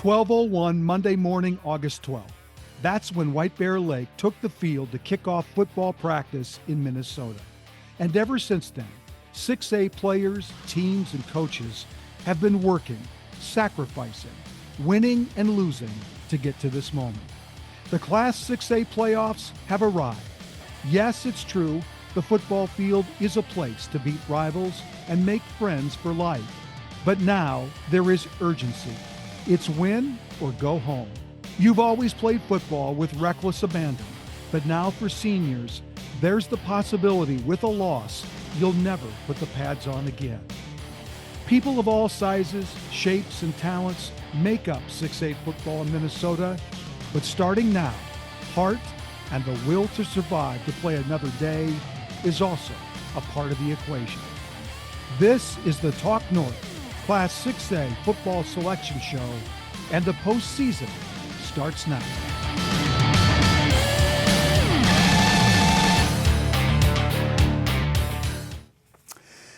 12:01 Monday morning, August 12th. That's when White Bear Lake took the field to kick off football practice in Minnesota. And ever since then, 6A players, teams, and coaches have been working, sacrificing, winning, and losing to get to this moment. The Class 6A playoffs have arrived. Yes, it's true, the football field is a place to beat rivals and make friends for life. But now there is urgency. It's win or go home. You've always played football with reckless abandon, but now for seniors, there's the possibility with a loss, you'll never put the pads on again. People of all sizes, shapes, and talents make up 6A football in Minnesota, but starting now, heart and the will to survive to play another day is also a part of the equation. This is the Talk North Class 6A football selection show, and the postseason starts now.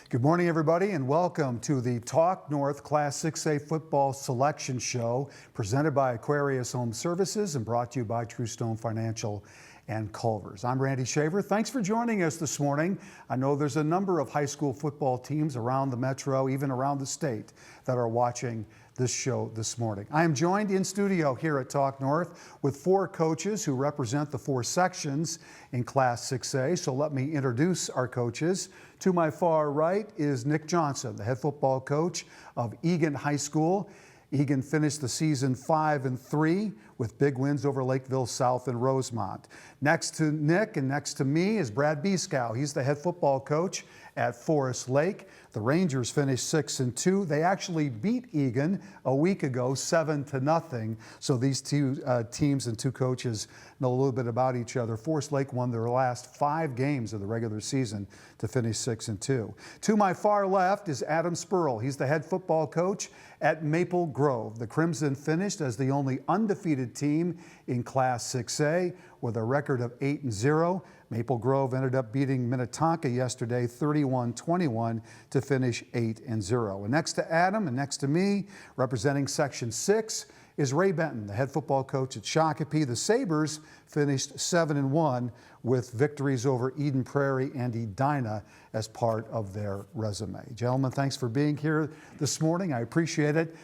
Good morning, everybody, and welcome to the Talk North Class 6A football selection show, presented by Aquarius Home Services and brought to you by True Stone Financial and Culver's. I'm Randy Shaver. Thanks for joining us this morning. I know there's a number of high school football teams around the metro, even around the state, that are watching this show this morning. I am joined in studio here at Talk North with four coaches who represent the four sections in Class 6A. So let me introduce our coaches. To my far right is Nick Johnson, the head football coach of Egan High School. Egan finished the season 5-3 with big wins over Lakeville South and Rosemont. Next to Nick and next to me is Brad Beeskow. He's the head football coach at Forest Lake. The Rangers finished 6-2. They actually beat Egan a week ago, 7-0. So these two teams and two coaches know a little bit about each other. Forest Lake won their last 5 games of the regular season to finish 6-2. To my far left is Adam Spurl. He's the head football coach at Maple Grove. The Crimson finished as the only undefeated team in Class 6A with a record of 8-0. Maple Grove ended up beating Minnetonka yesterday 31-21 to finish 8-0. And next to Adam and next to me, representing Section 6, is Ray Benton, the head football coach at Shakopee. The Sabres finished 7-1 with victories over Eden Prairie and Edina as part of their resume. Gentlemen, thanks for being here this morning. I appreciate it.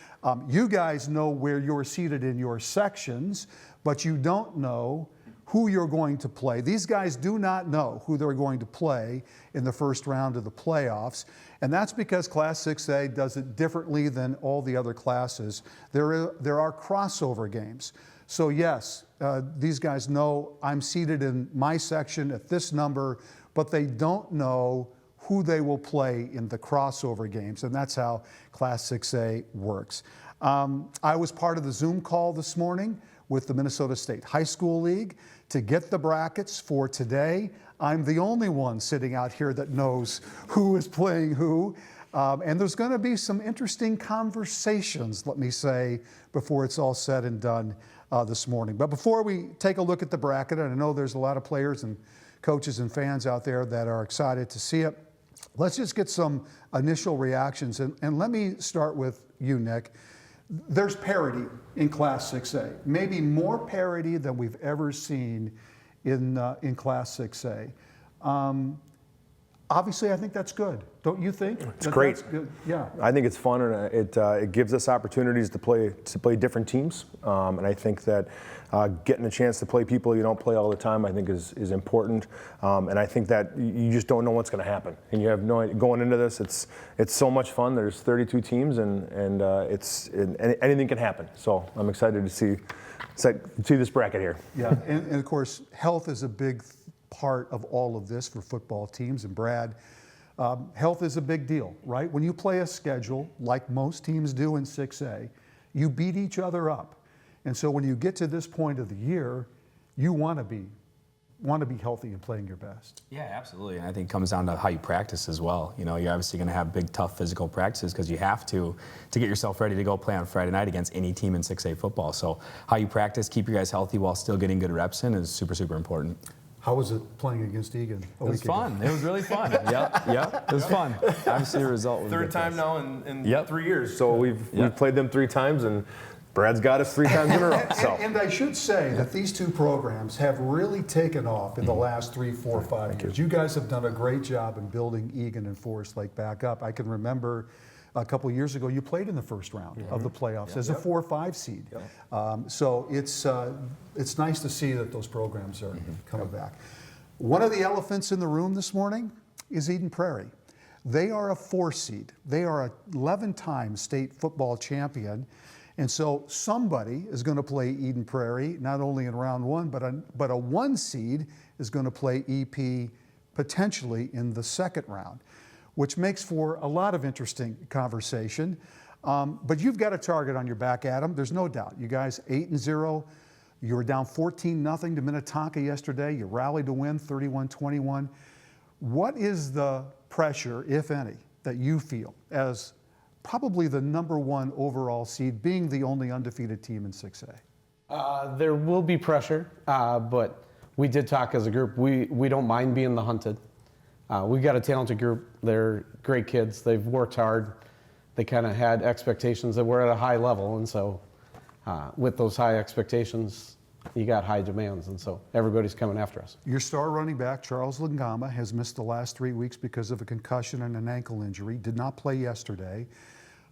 You guys know where you're seated in your sections, but you don't know who you're going to play. These guys do not know who they're going to play in the first round of the playoffs, and that's because Class 6A does it differently than all the other classes. There are crossover games. So yes, these guys know I'm seated in my section at this number, but they don't know who they will play in the crossover games, and that's how Class 6A works. I was part of the Zoom call this morning with the Minnesota State High School League to get the brackets for today. I'm the only one sitting out here that knows who is playing who. And there's going to be some interesting conversations, let me say, before it's all said and done this morning. But before we take a look at the bracket, and I know there's a lot of players and coaches and fans out there that are excited to see it, let's just get some initial reactions. And let me start with you, Nick. There's parity in Class 6A, maybe more parity than we've ever seen in Class 6A. Obviously, I think that's good. Don't you think? It's great. That's good? Yeah. I think it's fun, and it gives us opportunities to play different teams. And I think that getting a chance to play people you don't play all the time, I think is important. And I think that you just don't know what's going to happen, and you have no idea. Going into this, it's so much fun. There's 32 teams, and anything can happen. So I'm excited to see this bracket here. Yeah, and of course, health is a big part of all of this for football teams. And Brad, health is a big deal, right? When you play a schedule, like most teams do in 6A, you beat each other up. And so when you get to this point of the year, you want to be healthy and playing your best. Yeah, absolutely. And I think it comes down to how you practice as well. You know, you're obviously going to have big, tough physical practices because you have to get yourself ready to go play on Friday night against any team in 6A football. So how you practice, keep your guys healthy while still getting good reps in is super, super important. How was it playing against Egan? It was fun. It was really fun. Yep. It was fun. Obviously, the result was third time now in 3 years. So we've played them 3 times, and Brad's got us 3 times in a row. So. And I should say that these two programs have really taken off in the last 3, 4, 5 years. You guys have done a great job in building Egan and Forest Lake back up. I can remember a couple years ago, you played in the first round of the playoffs as a 4 or 5 seed. So it's nice to see that those programs are coming back. One of the elephants in the room this morning is Eden Prairie. They are a 4 seed. They are a 11-time state football champion. And so somebody is going to play Eden Prairie, not only in round 1, but a 1 seed is going to play EP potentially in the second round, which makes for a lot of interesting conversation. But you've got a target on your back, Adam. There's no doubt. You guys 8-0. You were down 14-0 to Minnetonka yesterday. You rallied to win 31-21. What is the pressure, if any, that you feel as probably the #1 overall seed, being the only undefeated team in 6A? There will be pressure, but we did talk as a group. We don't mind being the hunted. We've got a talented group. They're great kids. They've worked hard. They kind of had expectations that we're at a high level, and so with those high expectations, you got high demands, and so everybody's coming after us. Your star running back, Charles Lingama, has missed the last 3 weeks because of a concussion and an ankle injury. Did not play yesterday.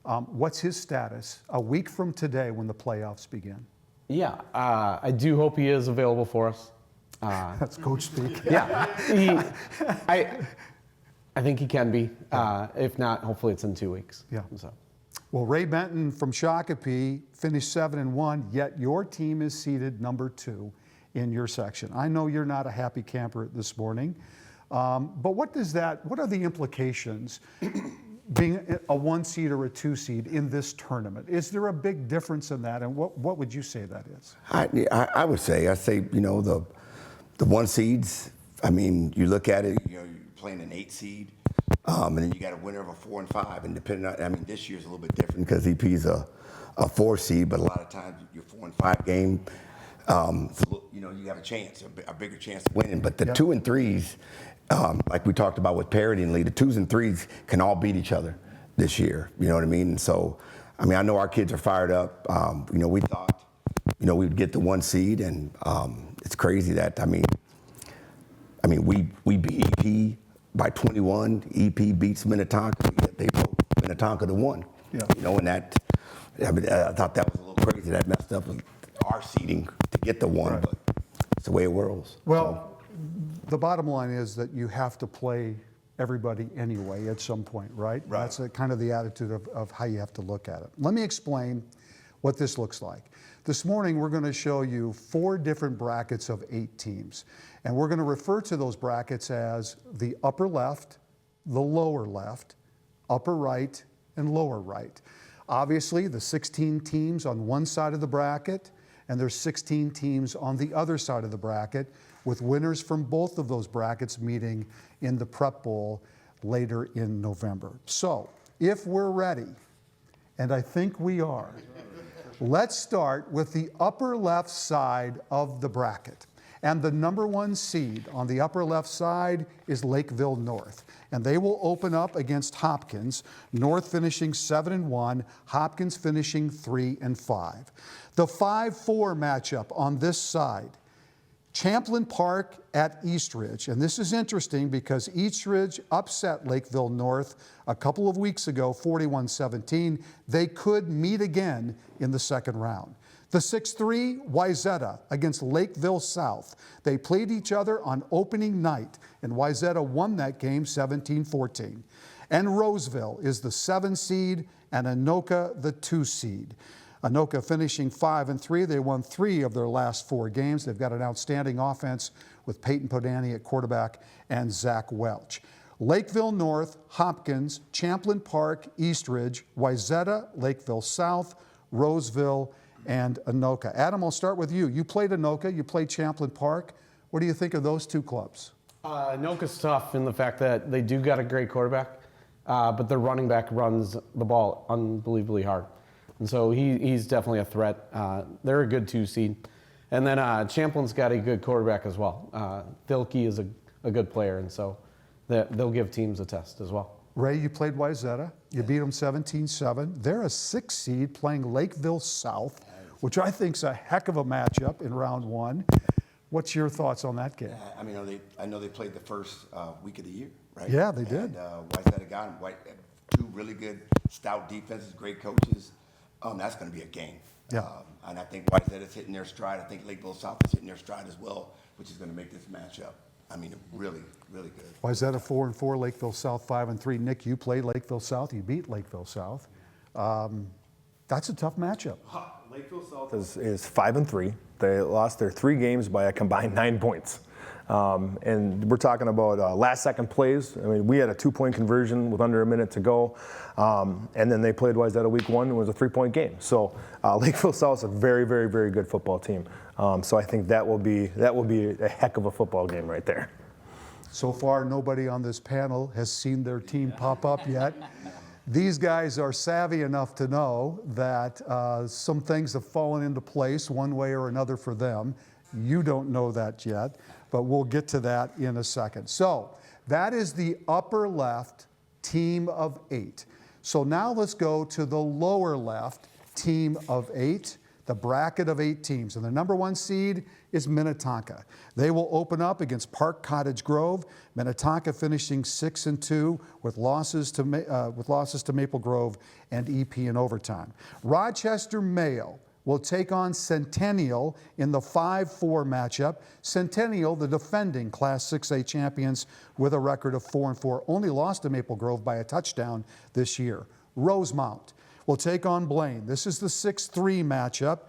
What's his status a week from today when the playoffs begin? Yeah, I do hope he is available for us. That's coach speak. Yeah, I think he can be. If not, hopefully it's in 2 weeks. Yeah. So. Well, Ray Benton from Shakopee finished 7-1, yet your team is seated #2 in your section. I know you're not a happy camper this morning, but what are the implications being a 1 seed or a 2 seed in this tournament? Is there a big difference in that, and what would you say that is? I would say, the 1 seeds, I mean, you look at it, you're playing an 8 seed, and then you got a winner of a 4 and 5, and depending on, I mean, this year's a little bit different because EP's a 4 seed, but a lot of times your 4 and 5 game, you have a chance, a bigger chance of winning. But the 2 and 3s, like we talked about with parity and lead, the 2s and 3s can all beat each other this year. You know what I mean? And so, I mean, I know our kids are fired up. We thought, we'd get the 1 seed, and it's crazy that, I mean, we beat EP by 21. EP beats Minnetonka. They broke Minnetonka to 1. Yeah. And that, I thought that was a little crazy. That messed up with our seeding to get the 1, but it's the way it whirls. Well, the bottom line is that you have to play everybody anyway at some point, right? Right. That's kind of the attitude of how you have to look at it. Let me explain what this looks like. This morning, we're going to show you 4 different brackets of 8 teams. And we're going to refer to those brackets as the upper left, the lower left, upper right, and lower right. Obviously, the 16 teams on one side of the bracket, and there's 16 teams on the other side of the bracket, with winners from both of those brackets meeting in the Prep Bowl later in November. So, if we're ready, and I think we are, let's start with the upper left side of the bracket. And the #1 seed on the upper left side is Lakeville North. And they will open up against Hopkins, North finishing 7-1, Hopkins finishing 3-5. The 5-4 matchup on this side, Champlin Park at Eastridge. And this is interesting because Eastridge upset Lakeville North a couple of weeks ago, 41-17. They could meet again in the second round. The 6-3 Wayzata against Lakeville South. They played each other on opening night, and Wayzata won that game 17-14. And Roseville is the 7 seed, and Anoka the 2 seed. Anoka finishing 5-3. They won 3 of their last 4 games. They've got an outstanding offense with Peyton Podani at quarterback and Zach Welch. Lakeville North, Hopkins, Champlin Park, Eastridge, Wayzata, Lakeville South, Roseville, and Anoka. Adam, I'll start with you. You played Anoka, you played Champlin Park. What do you think of those 2 clubs? Anoka's tough in the fact that they do got a great quarterback, but their running back runs the ball unbelievably hard. And so he's definitely a threat. They're a good 2 seed. And then Champlin's got a good quarterback as well. Thilke is a good player, and so they'll give teams a test as well. Ray, you played Wayzata. You beat them 17-7. They're a 6 seed playing Lakeville South. which I think's a heck of a matchup in round one. What's your thoughts on that game? I mean, I know they played the first week of the year, right? Yeah, they did. And Whitehead got him. Two really good, stout defenses, great coaches. That's going to be a game. Yeah. And I think Whitehead is hitting their stride. I think Lakeville South is hitting their stride as well, which is going to make this matchup, I mean, really, really good. Why is that a 4-4? Lakeville South 5-3. Nick, you played Lakeville South. You beat Lakeville South. That's a tough matchup. Lakeville South is 5-3. They lost their 3 games by a combined 9 points. And we're talking about last-second plays. I mean, we had a 2-point conversion with under a minute to go, and then they played Wayzata week 1. It was a 3-point game. So Lakeville South is a very, very, very good football team. So I think that will be a heck of a football game right there. So far, nobody on this panel has seen their team pop up yet. These guys are savvy enough to know that some things have fallen into place one way or another for them. You don't know that yet, but we'll get to that in a second. So that is the upper left team of 8. So now let's go to the lower left team of 8, the bracket of 8 teams. And the number 1 seed is Minnetonka. They will open up against Park Cottage Grove. Minnetonka finishing 6-2 with losses to Maple Grove and EP in overtime. Rochester Mayo will take on Centennial in the 5-4 matchup. Centennial, the defending Class 6A champions with a record of 4-4, only lost to Maple Grove by a touchdown this year. Rosemount will take on Blaine. This is the 6-3 matchup.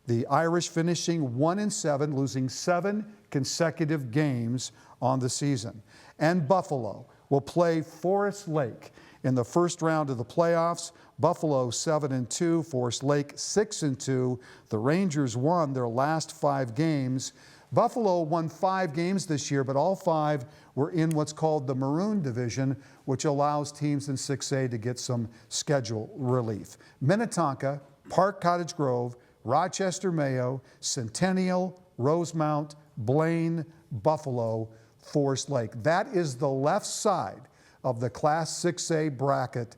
The Irish finishing 1-7, losing 7 consecutive games on the season. And Buffalo will play Forest Lake in the first round of the playoffs. Buffalo 7-2, Forest Lake 6-2. The Rangers won their last 5 games. Buffalo won 5 games this year, but all 5 were in what's called the Maroon Division, which allows teams in 6A to get some schedule relief. Minnetonka, Park Cottage Grove, Rochester Mayo, Centennial, Rosemount, Blaine, Buffalo, Forest Lake. That is the left side of the Class 6A bracket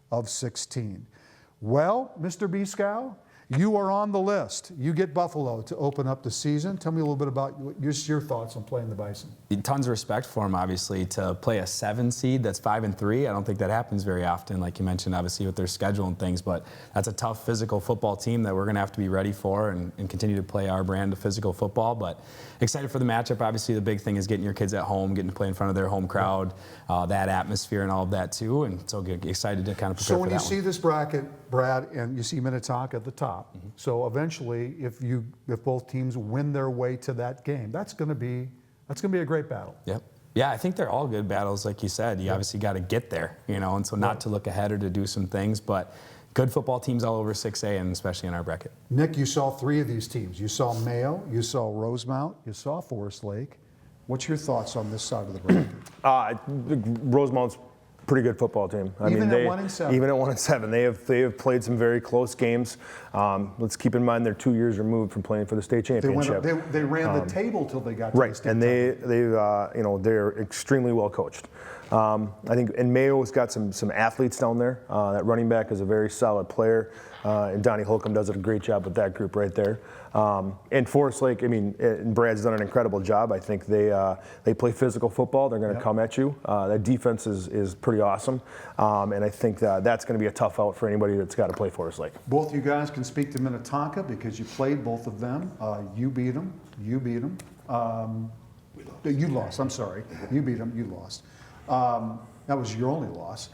of 16. Well, Mr. Biscow, you are on the list. You get Buffalo to open up the season. Tell me a little bit about your thoughts on playing the Bison. Tons of respect for them, obviously, to play a 7 seed that's 5-3. I don't think that happens very often, like you mentioned, obviously, with their schedule and things, but that's a tough physical football team that we're going to have to be ready for and continue to play our brand of physical football. But excited for the matchup. Obviously, the big thing is getting your kids at home, getting to play in front of their home crowd, that atmosphere and all of that, too. And so excited to kind of prepare for that. So when you see this bracket, Brad, and you see Minnetonka at the top, so eventually, if both teams win their way to that game, that's going to be a great battle. Yep. Yeah, I think they're all good battles, like you said. You obviously got to get there, and so not to look ahead or to do some things, but good football teams all over 6A and especially in our bracket. Nick, you saw 3 of these teams. You saw Mayo, you saw Rosemount, you saw Forest Lake. What's your thoughts on this side of the bracket? Rosemount's pretty good football team. Even at 1-7. Even at 1-7, they have played some very close games. Let's keep in mind they're 2 years removed from playing for the state championship. They ran the table till they got to the state. And they're extremely well coached. I think, and Mayo's got some athletes down there. That running back is a very solid player, and Donnie Holcomb does a great job with that group right there. And Forest Lake, and Brad's done an incredible job. I think they play physical football. They're going to come at you. That defense is pretty awesome, and I think that's going to be a tough out for anybody that's got to play Forest Lake. Both you guys can speak to Minnetonka because you played both of them. You beat them. You beat them. You lost. I'm sorry. You beat them. You lost. That was your only loss.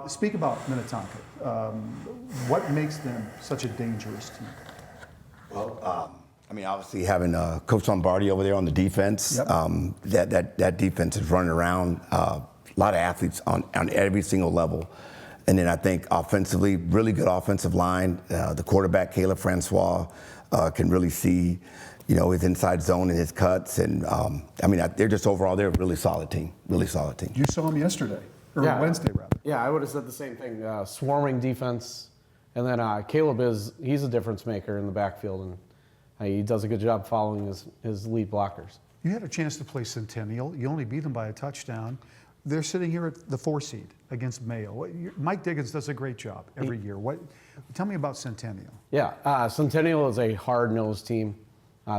Speak about Minnetonka. What makes them such a dangerous team? Well, obviously having Coach Lombardi over there on the defense, that defense is running around, a lot of athletes on every single level. And then I think offensively, really good offensive line. The quarterback, Caleb Francois, can really see, his inside zone and his cuts. And they're just overall, they're a really solid team, You saw him yesterday, or Wednesday rather. Yeah, I would have said the same thing. Swarming defense. And then Caleb he's a difference maker in the backfield, and he does a good job following his lead blockers. You had a chance to play Centennial. You only beat them by a touchdown. They're sitting here at the 4 seed against Mayo. Mike Diggins does a great job every year. Tell me about Centennial. Yeah, Centennial is a hard-nosed team.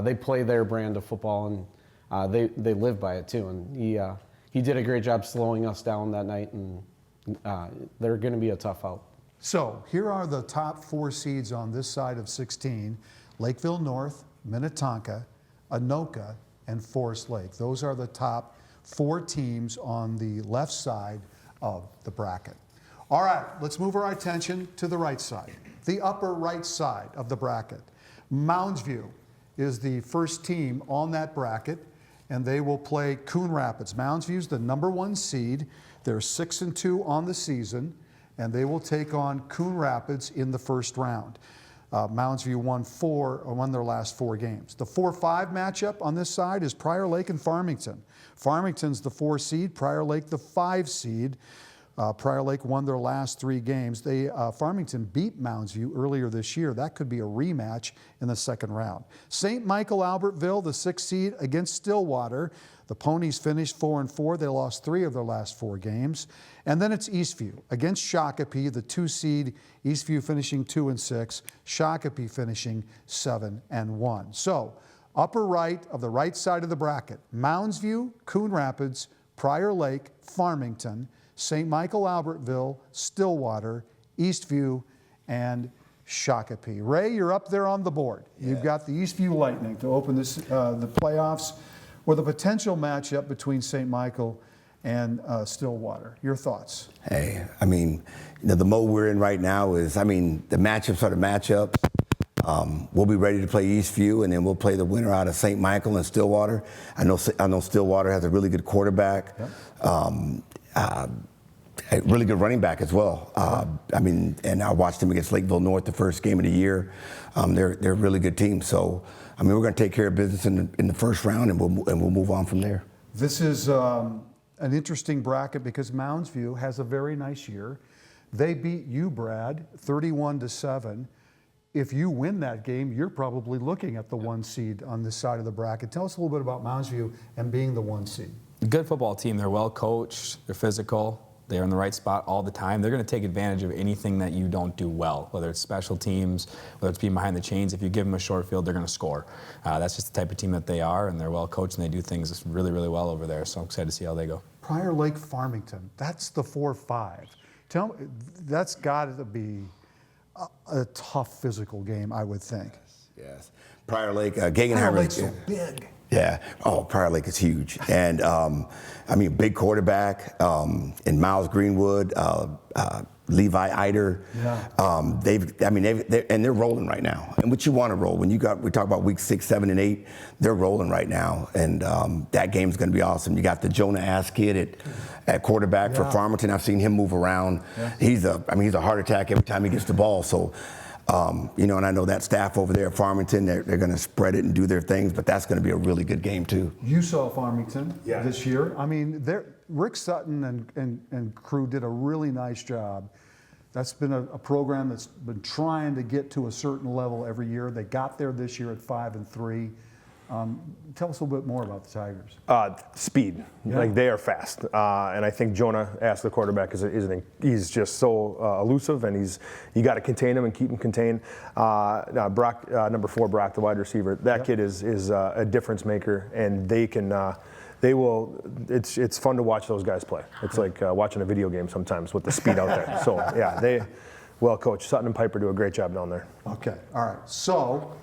They play their brand of football, and they live by it too. And he did a great job slowing us down that night, and they're going to be a tough out. So here are the top 4 seeds on this side of 16: Lakeville North, Minnetonka, Anoka, and Forest Lake. Those are the top 4 teams on the left side of the bracket. All right, let's move our attention to the right side, the upper right side of the bracket. Mounds View is the first team on that bracket, and they will play Coon Rapids. Mounds View's the number 1 seed. They're 6-2 on the season, and they will take on Coon Rapids in the first round. Mounds View won their last 4 games. The 4-5 matchup on this side is Prior Lake and Farmington. Farmington's the 4 seed, Prior Lake the 5 seed. Prior Lake won their last 3 games. Farmington beat Mounds View earlier this year. That could be a rematch in the second round. St. Michael Albertville, the 6th seed against Stillwater. The Ponies finished 4-4. They lost 3 of their last 4 games. And then it's Eastview against Shakopee, the 2 seed. Eastview finishing 2-6. Shakopee finishing 7-1. So upper right of the right side of the bracket: Mounds View, Coon Rapids, Prior Lake, Farmington, St. Michael Albertville, Stillwater, Eastview, and Shakopee. Ray, you're up there on the board. Yeah. You've got the Eastview Lightning to open the playoffs with a potential matchup between St. Michael and Stillwater. Your thoughts? Hey, I mean, the mode we're in right now is, the matchups are the matchups. We'll be ready to play Eastview, and then we'll play the winner out of St. Michael and Stillwater. I know Stillwater has a really good quarterback. Yep. A really good running back as well. And I watched them against Lakeville North the first game of the year. They're a really good team. So, we're going to take care of business in the first round, and we'll move on from there. This is an interesting bracket because Mounds View has a very nice year. They beat you, Brad, 31-7. If you win that game, you're probably looking at the 1 seed on this side of the bracket. Tell us a little bit about Mounds View and being the 1 seed. Good football team. They're well coached. They're physical. They're in the right spot all the time. They're going to take advantage of anything that you don't do well, whether it's special teams, whether it's being behind the chains. If you give them a short field, they're going to score. That's just the type of team that they are, and they're well coached, and they do things really, really well over there. So I'm excited to see how they go. Prior Lake Farmington, that's the 4-5. Tell me, that's got to be a tough physical game, I would think. Yes. Prior Lake, Gegenheimer. Prior Lake's so big. Yeah. Oh, Prior Lake is huge, and big quarterback in Miles Greenwood, Levi Eider. Yeah. They're rolling right now. And what you want to roll when we talk about week 6, 7, and 8, they're rolling right now, and that game's going to be awesome. You got the Jonah Ass kid at quarterback for Farmington. I've seen him move around. Yeah. He's a heart attack every time he gets the ball. So. And I know that staff over there at Farmington, they're going to spread it and do their things, but that's going to be a really good game too. You saw Farmington this year. Rick Sutton and crew did a really nice job. That's been a program that's been trying to get to a certain level every year. They got there this year at 5-3. Tell us a little bit more about the Tigers. Speed, they are fast, and I think Jonah asked the quarterback he's just so elusive, and you got to contain him and keep him contained. Brock, number 4, Brock, the wide receiver, that kid is a difference maker, and they will. It's fun to watch those guys play. It's like watching a video game sometimes with the speed out there. So they well coached. Sutton and Piper do a great job down there. Okay, all right. So.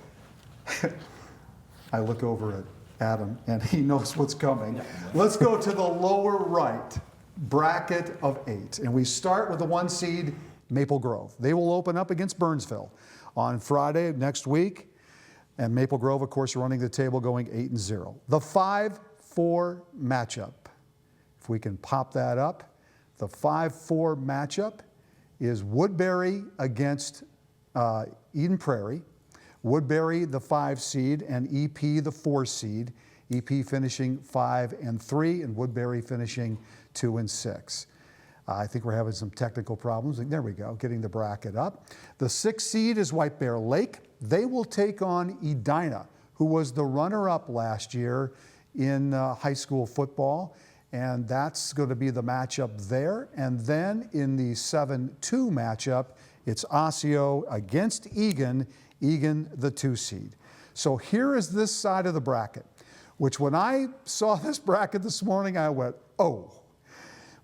I look over at Adam, and he knows what's coming. Let's go to the lower right bracket of 8. And we start with the 1 seed, Maple Grove. They will open up against Burnsville on Friday next week. And Maple Grove, of course, running the table going 8-0. The 5-4 matchup, if we can pop that up, the 5-4 matchup is Woodbury against Eden Prairie. Woodbury, the 5 seed, and EP, the 4 seed. EP finishing 5-3, and Woodbury finishing 2-6. I think we're having some technical problems. There we go, getting the bracket up. The 6 seed is White Bear Lake. They will take on Edina, who was the runner-up last year in high school football. and that's going to be the matchup there. And then in the 7-2 matchup, it's Osseo against Egan, Egan the 2 seed. So here is this side of the bracket, which when I saw this bracket this morning, I went, oh.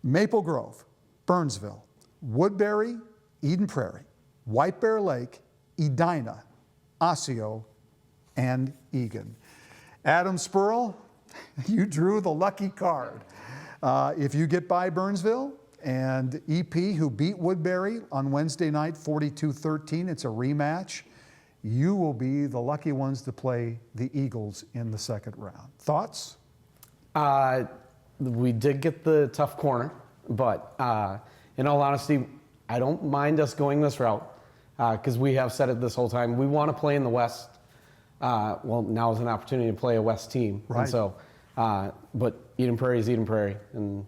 Maple Grove, Burnsville, Woodbury, Eden Prairie, White Bear Lake, Edina, Osseo, and Egan. Adam Spurl, you drew the lucky card. If you get by Burnsville and EP, who beat Woodbury on Wednesday night 42-13, it's a rematch, you will be the lucky ones to play the Eagles in the second round. Thoughts? We did get the tough corner, but in all honesty, I don't mind us going this route because we have said it this whole time. We want to play in the West. Well, now is an opportunity to play a West team. Right. And so, but Eden Prairie is Eden Prairie, and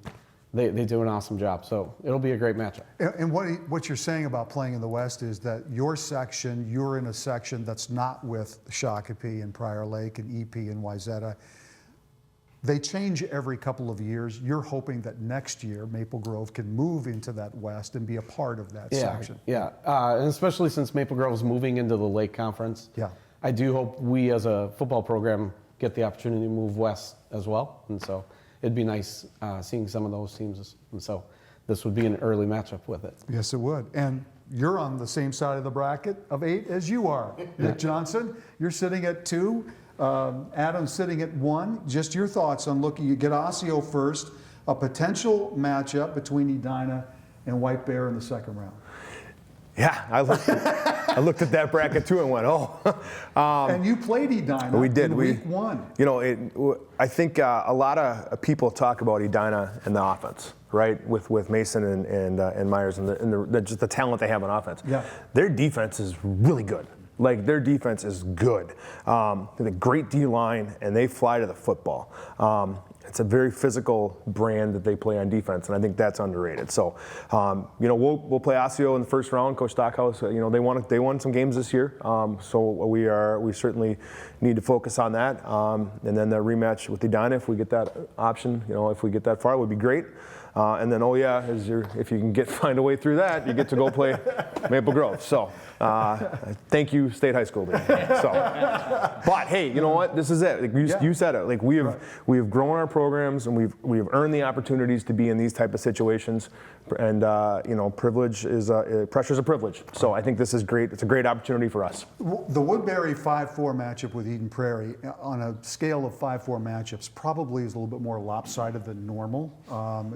they do an awesome job. So it'll be a great matchup. And what you're saying about playing in the West is that your section, you're in a section that's not with Shakopee and Prior Lake and EP and Wayzata. They change every couple of years. You're hoping that next year Maple Grove can move into that West and be a part of that section. Yeah, and especially since Maple Grove is moving into the Lake Conference. Yeah. I do hope we as a football program get the opportunity to move west as well. And so it'd be nice seeing some of those teams. And so this would be an early matchup with it. Yes, it would. And you're on the same side of the bracket of 8 as you are. Nick Johnson, you're sitting at 2. Adam's sitting at 1. Just your thoughts on looking, you get Osseo first, a potential matchup between Edina and White Bear in the second round. Yeah, I looked at that bracket too and went, oh. And you played Edina We did. in week 1. You know, I think a lot of people talk about Edina and the offense, right? With Mason and Myers and just the talent they have on offense. Yeah. Their defense is really good. Like, their defense is good. They have a great D-line, and they fly to the football. It's a very physical brand that they play on defense, and I think that's underrated. So, you know, we'll play Osseo in the first round. Coach Stockhouse, you know, they won some games this year, so we certainly need to focus on that. And then the rematch with Edina, if we get that option, you know, if we get that far, would be great. And then, if you can find a way through that, you get to go play Maple Grove. So, thank you, State High School. So, but hey, you know what? This is it. Like you said it. Like we have grown our programs, and we have earned the opportunities to be in these type of situations. And you know, pressure is a privilege. So I think this is great. It's a great opportunity for us. The Woodbury 5-4 matchup with Eden Prairie, on a scale of 5-4 matchups, probably is a little bit more lopsided than normal,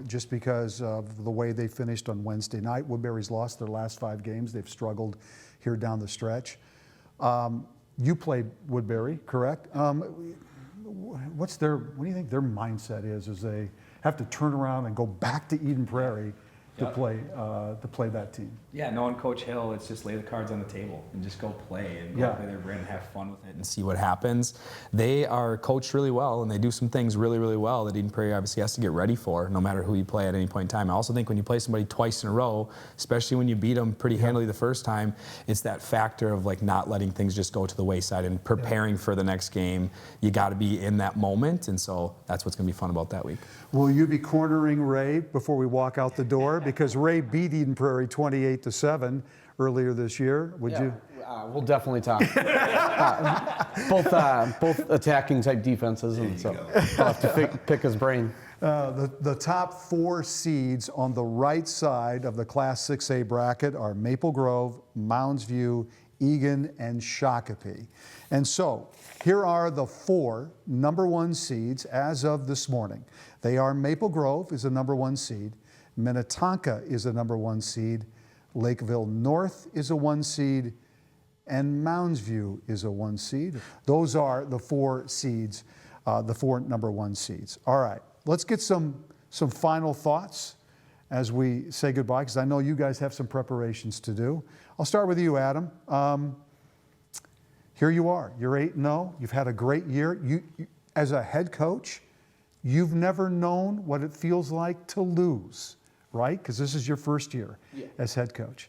just because of the way they finished on Wednesday night. Woodbury's lost their last 5 games. They've struggled here down the stretch. You played Woodbury, correct? What do you think their mindset is as they have to turn around and go back to Eden Prairie to play that team? Yeah, knowing Coach Hill, it's just lay the cards on the table and just go play and play their brand and have fun with it and see what happens. They are coached really well, and they do some things really, really well that Eden Prairie obviously has to get ready for, no matter who you play at any point in time. I also think when you play somebody twice in a row, especially when you beat them pretty handily the first time, it's that factor of like not letting things just go to the wayside and preparing for the next game. You got to be in that moment, and so that's what's going to be fun about that week. Will you be cornering Ray before we walk out the door? Because Ray beat Eden Prairie 28-7 earlier this year. Would you? We'll definitely talk. Both attacking type defenses, and so I'll have to pick his brain. The top 4 seeds on the right side of the Class 6A bracket are Maple Grove, Mounds View, Egan, and Shakopee. And so here are the 4 number 1 seeds as of this morning. They are Maple Grove is a number 1 seed, Minnetonka is a number 1 seed, Lakeville North is a 1 seed, and Mounds View is a 1 seed. Those are the 4 seeds, the 4 number 1 seeds. All right, let's get some final thoughts as we say goodbye, because I know you guys have some preparations to do. I'll start with you, Adam. Here you are. You're 8-0. You've had a great year. You, as a head coach, you've never known what it feels like to lose, right? Because this is your first year as head coach.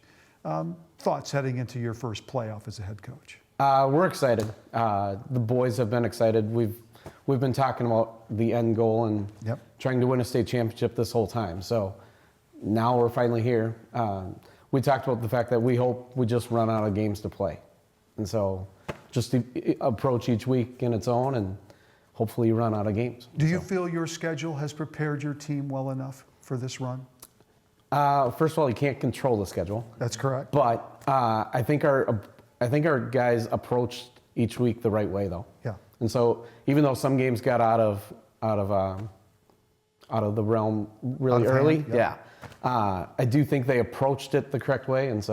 Thoughts heading into your first playoff as a head coach? We're excited. The boys have been excited. We've we've been talking about the end goal and Yep. trying to win a state championship this whole time. So now we're finally here. We talked about the fact that we hope we just run out of games to play. And so just approach each week in its own and hopefully run out of games. Do you feel your schedule has prepared your team well enough for this run? First of all, you can't control the schedule. That's correct. But I think our guys approached each week the right way, though. Yeah. And so even though some games got out of the realm really Out of hand, early, yeah. I do think they approached it the correct way. And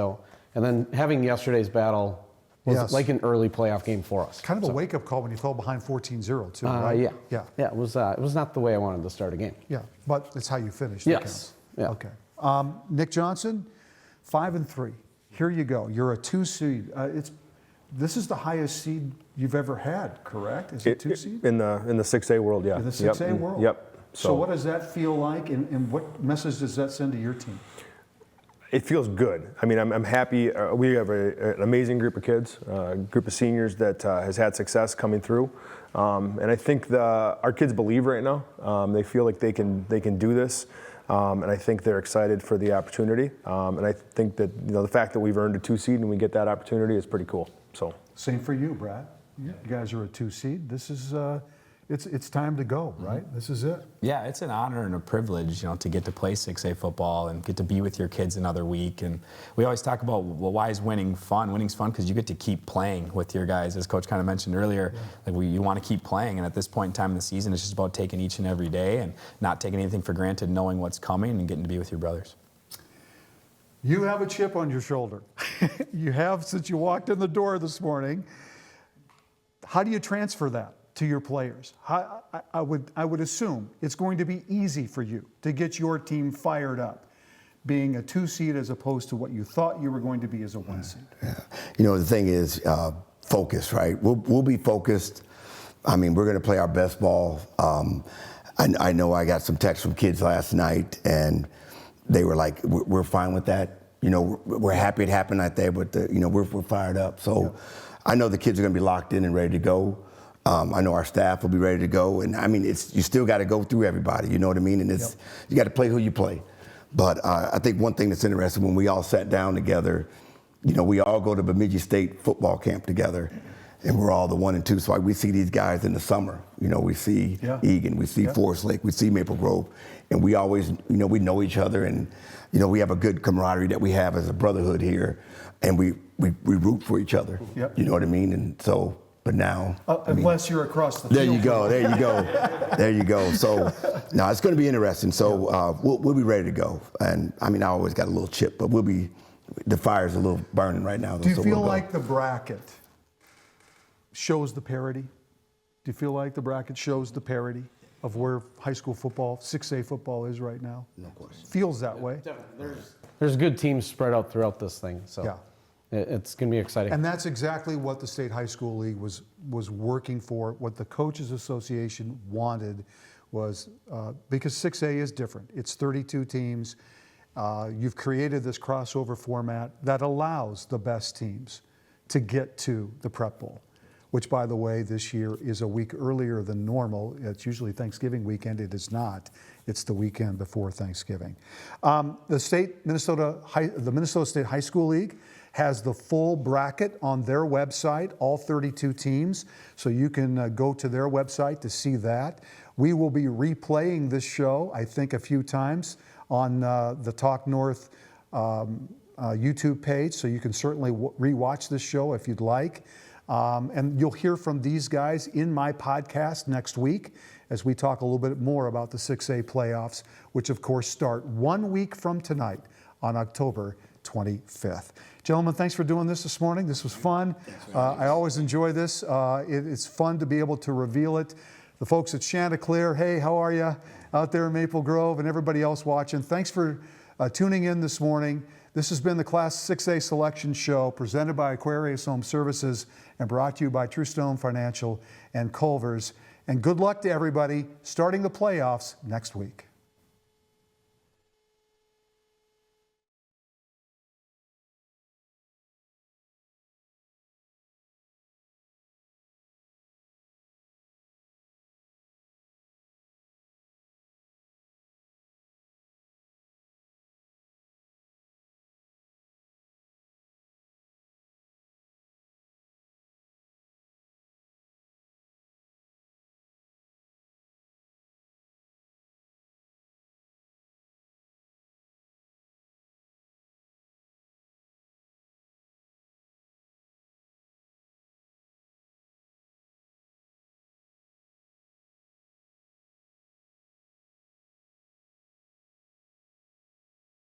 then having yesterday's battle was Yes. like an early playoff game for us. Kind of a wake-up call when you fell behind 14-0 too, right? Yeah. Yeah. Yeah. It was not the way I wanted to start a game. Yeah, but it's how you finish. Yes. That counts. Yeah. Okay. Nick Johnson, 5-3. Here you go. You're a 2 seed. This is the highest seed you've ever had, correct? Is it 2 seed? In the 6A world, yeah. In the 6A Yep. world? Yep. So what does that feel like, and what message does that send to your team? It feels good. I mean, I'm happy. We have an amazing group of kids, a group of seniors that has had success coming through, and I think our kids believe right now. They feel like they can do this, and I think they're excited for the opportunity. And I think that the fact that we've earned a 2 seed and we get that opportunity is pretty cool. So Same for you, Brad. You guys are a 2 seed. This is it's time to go, right? This is it. Yeah, it's an honor and a privilege, to get to play 6A football and get to be with your kids another week. And we always talk about, well, why is winning fun? Winning's fun because you get to keep playing with your guys, as Coach kind of mentioned earlier. Yeah. Like you want to keep playing, and at this point in time in the season, it's just about taking each and every day and not taking anything for granted, knowing what's coming and getting to be with your brothers. You have a chip on your shoulder. You have since you walked in the door this morning. How do you transfer that to your players? I would assume it's going to be easy for you to get your team fired up, being a 2 seed as opposed to what you thought you were going to be as a 1 seed. Yeah. The thing is, focus, right? We'll be focused. I mean, we're going to play our best ball. I know I got some texts from kids last night, and they were like, "We're fine with that. We're happy it happened out there, but we're fired up." So I know the kids are going to be locked in and ready to go. I know our staff will be ready to go, and I mean, you still got to go through everybody. You know what I mean? And you got to play who you play. But I think one thing that's interesting, when we all sat down together, we all go to Bemidji State football camp together, and we're all the 1 and 2. So we see these guys in the summer. We see Egan, we see Forest Lake, we see Maple Grove, and we always, we know each other, and we have a good camaraderie that we have as a brotherhood here, and we root for each other. Yep. You know what I mean? And so. But now, unless you're across the there field. you go, there you go, there you go. So now it's going to be interesting. So we'll be ready to go. And I mean, I always got a little chip, but the fire's a little burning right now. Do you feel like the bracket shows the parity? Do you feel like the bracket shows the parity of where high school football, 6A football is right now? No, of course. Feels that way. There's good teams spread out throughout this thing. So. Yeah. It's going to be exciting. And that's exactly what the State High School League was working for. What the Coaches Association wanted was, because 6A is different. It's 32 teams. You've created this crossover format that allows the best teams to get to the Prep Bowl, which, by the way, this year is a week earlier than normal. It's usually Thanksgiving weekend. It is not. It's the weekend before Thanksgiving. The Minnesota State High School League has the full bracket on their website, all 32 teams, so you can go to their website to see that. We will be replaying this show, I think, a few times on the Talk North YouTube page, so you can certainly rewatch this show if you'd like. And you'll hear from these guys in my podcast next week as we talk a little bit more about the 6A playoffs, which of course start 1 week from tonight on October 25th. Gentlemen, thanks for doing this morning. This was fun. I always enjoy this. It's fun to be able to reveal it. The folks at Chanticleer, hey, how are you out there in Maple Grove, and everybody else watching, thanks for tuning in this morning. This has been the Class 6A Selection Show presented by Aquarius Home Services and brought to you by True Stone Financial and Culver's. And good luck to everybody starting the playoffs next week.